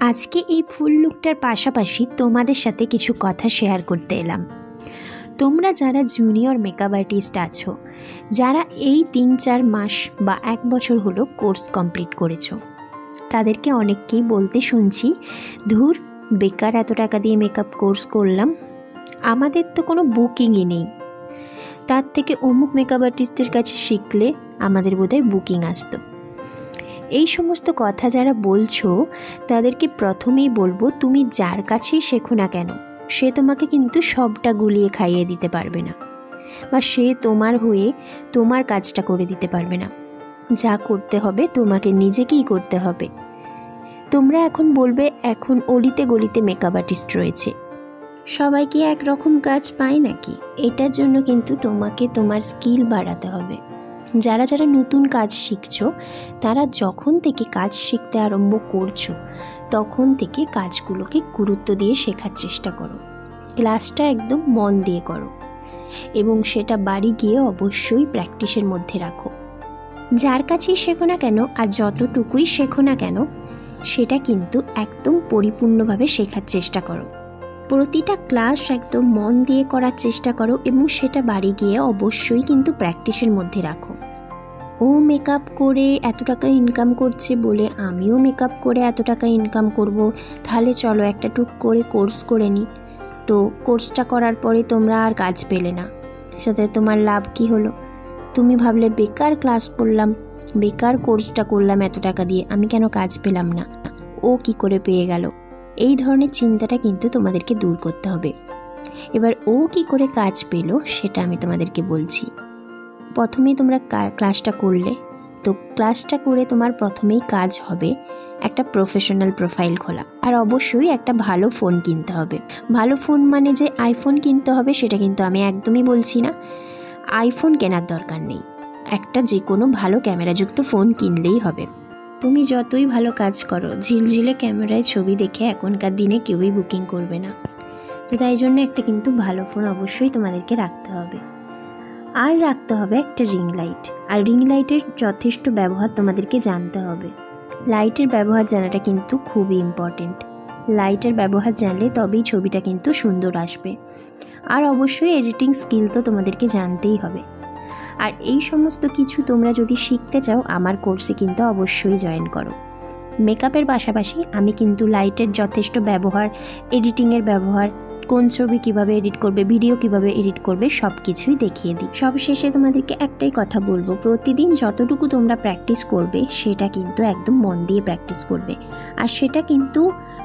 আজকে এই ফুল লুকটার পাশাপাশি তোমাদের সাথে কিছু কথা শেয়ার করতে এলাম। তোমরা যারা জুনিয়র মেকআপ আর্টিস্ট আছো, যারা এই 3-4 মাস বা 1 বছর হলো কোর্স কমপ্লিট করেছো, তাদেরকে অনেককেই বলতে শুনছি, ধুর বেকার এত টাকা দিয়ে মেকআপ কোর্স করলাম, আমাদের তো কোনো বুকিংই নেই, তার থেকে অমুক মেকআপ আর্টিস্টদের কাছে শিখলে আমাদের বোধহয় বুকিং আসতো। এই সমস্ত কথা যারা বলছো তাদেরকে প্রথমেই বলবো, তুমি যার কাছেই শেখো না কেন, সে তোমাকে কিন্তু সবটা গুলিয়ে খাইয়ে দিতে পারবে না, বা সে তোমার হয়ে তোমার কাজটা করে দিতে পারবে না। যা করতে হবে তোমাকে নিজেকেই করতে হবে। তোমরা এখন বলবে এখন অলিতে গলিতে মেকআপ আর্টিস্ট রয়েছে, সবাই কি একরকম কাজ পায় নাকি? এটার জন্য কিন্তু তোমাকে তোমার স্কিল বাড়াতে হবে। যারা যারা নতুন কাজ শিখছো, তারা যখন থেকে কাজ শিখতে আরম্ভ করছো তখন থেকে কাজগুলোকে গুরুত্ব দিয়ে শেখার চেষ্টা করো, ক্লাসটা একদম মন দিয়ে করো এবং সেটা বাড়ি গিয়ে অবশ্যই প্র্যাকটিসের মধ্যে রাখো। যার কাছেই শেখো না কেন আর যতটুকুই শেখো না কেন, সেটা কিন্তু একদম পরিপূর্ণভাবে শেখার চেষ্টা করো। প্রতিটা ক্লাস একদম মন দিয়ে করার চেষ্টা করো এবং সেটা বাড়ি গিয়ে অবশ্যই কিন্তু প্র্যাকটিসের মধ্যে রাখো। ও মেকআপ করে এত টাকা ইনকাম করছে বলে আমিও মেকআপ করে এত টাকা ইনকাম করব, তাহলে চলো একটা টুক করে কোর্স করে নিই। তো কোর্সটা করার পরে তোমরা আর কাজ পেলে না, সাথে তোমার লাভ কি হলো? তুমি ভাবলে বেকার ক্লাস করলাম, বেকার কোর্সটা করলাম এত টাকা দিয়ে, আমি কেন কাজ পেলাম না, ও কি করে পেয়ে গেল? এই ধরনের চিন্তাটা কিন্তু তোমাদেরকে দূর করতে হবে। এবার ও কি করে কাজ পেলো সেটা আমি তোমাদেরকে বলছি। প্রথমেই তোমরা ক্লাসটা করলে, তো ক্লাসটা করে তোমার প্রথমেই কাজ হবে একটা প্রফেশনাল প্রোফাইল খোলা, আর অবশ্যই একটা ভালো ফোন কিনতে হবে। ভালো ফোন মানে যে আইফোন কিনতে হবে সেটা কিন্তু আমি একদমই বলছি না, আইফোন কেনার দরকার নেই, একটা যে কোনো ভালো ক্যামেরাযুক্ত ফোন কিনলেই হবে। তুমি যতই ভালো কাজ করো, ঝিলঝিলে ক্যামেরায় ছবি দেখে এখনকার দিনে কেউই বুকিং করবে না। তো তাই জন্য একটা কিন্তু ভালো ফোন অবশ্যই তোমাদেরকে রাখতে হবে। আর রাখতে হবে একটা রিং লাইট, আর রিং লাইটের যথেষ্ট ব্যবহার তোমাদেরকে জানতে হবে। লাইটের ব্যবহার জানাটা কিন্তু খুবই ইম্পর্টেন্ট। লাইটের ব্যবহার জানলে তবেই ছবিটা কিন্তু সুন্দর আসবে। আর অবশ্যই এডিটিং স্কিল তো তোমাদেরকে জানতেই হবে। আর এই সমস্ত কিছু তোমরা যদি শিখতে চাও, আমার কোর্সে কিন্তু অবশ্যই জয়েন করো। মেকআপের পাশাপাশি আমি কিন্তু লাইটের যথেষ্ট ব্যবহার, এডিটিংয়ের ব্যবহার, কোন ছবি কিভাবে এডিট করবে, ভিডিও কিভাবে এডিট করবে, সব কিছুই দেখিয়ে দিই। সবশেষে তোমাদেরকে একটাই কথা বলবো, প্রতিদিন যতটুকু তোমরা প্র্যাকটিস করবে সেটা কিন্তু একদম মন দিয়ে প্র্যাকটিস করবে, আর সেটা কিন্তু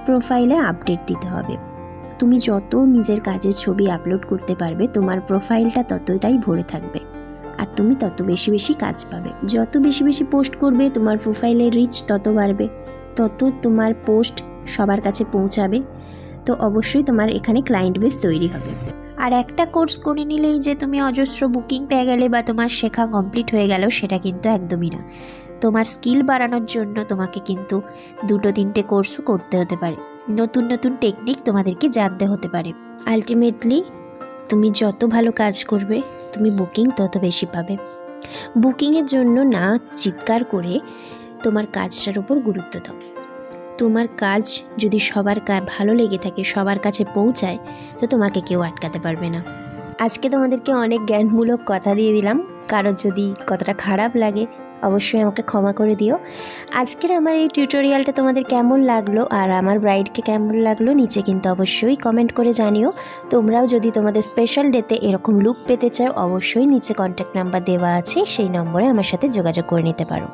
প্রোফাইলে আপডেট দিতে হবে। তুমি যত নিজের কাজের ছবি আপলোড করতে পারবে, তোমার প্রোফাইলটা ততটাই ভরে থাকবে, আর তুমি তত বেশি বেশি কাজ পাবে। যত বেশি বেশি পোস্ট করবে, তোমার প্রোফাইলের রিচ তত বাড়বে, তত তোমার পোস্ট সবার কাছে পৌঁছাবে, তো অবশ্যই তোমার এখানে ক্লায়েন্ট বেস তৈরি হবে। আর একটা কোর্স করে নিলেই যে তুমি অজস্র বুকিং পেয়ে গেলে বা তোমার শেখা কমপ্লিট হয়ে গেল, সেটা কিন্তু একদমই না। তোমার স্কিল বাড়ানোর জন্য তোমাকে কিন্তু 2-3টে কোর্সও করতে হতে পারে, নতুন নতুন টেকনিক তোমাদেরকে জানতে হতে পারে। আলটিমেটলি তুমি যত ভালো কাজ করবে, তুমি বুকিং তত বেশি পাবে। বুকিংয়ের জন্য না চিৎকার করে তোমার কাজটার উপর গুরুত্ব দাও। তোমার কাজ যদি সবার ভালো লেগে থাকে, সবার কাছে পৌঁছায়, তো তোমাকে কেউ আটকাতে পারবে না। আজকে তোমাদেরকে অনেক জ্ঞানমূলক কথা দিয়ে দিলাম, কারো যদি কথাটা খারাপ লাগে অবশ্যই আমাকে ক্ষমা করে দিও। আজকের আমার এই টিউটোরিয়ালটা তোমাদের কেমন লাগলো আর আমার ব্রাইডকে কেমন লাগলো নিচে কিন্তু অবশ্যই কমেন্ট করে জানিও। তোমরাও যদি তোমাদের স্পেশাল ডেতে এরকম লুক পেতে চাও, অবশ্যই নিচে কন্ট্যাক্ট নাম্বার দেওয়া আছে, সেই নম্বরে আমার সাথে যোগাযোগ করে নিতে পারো।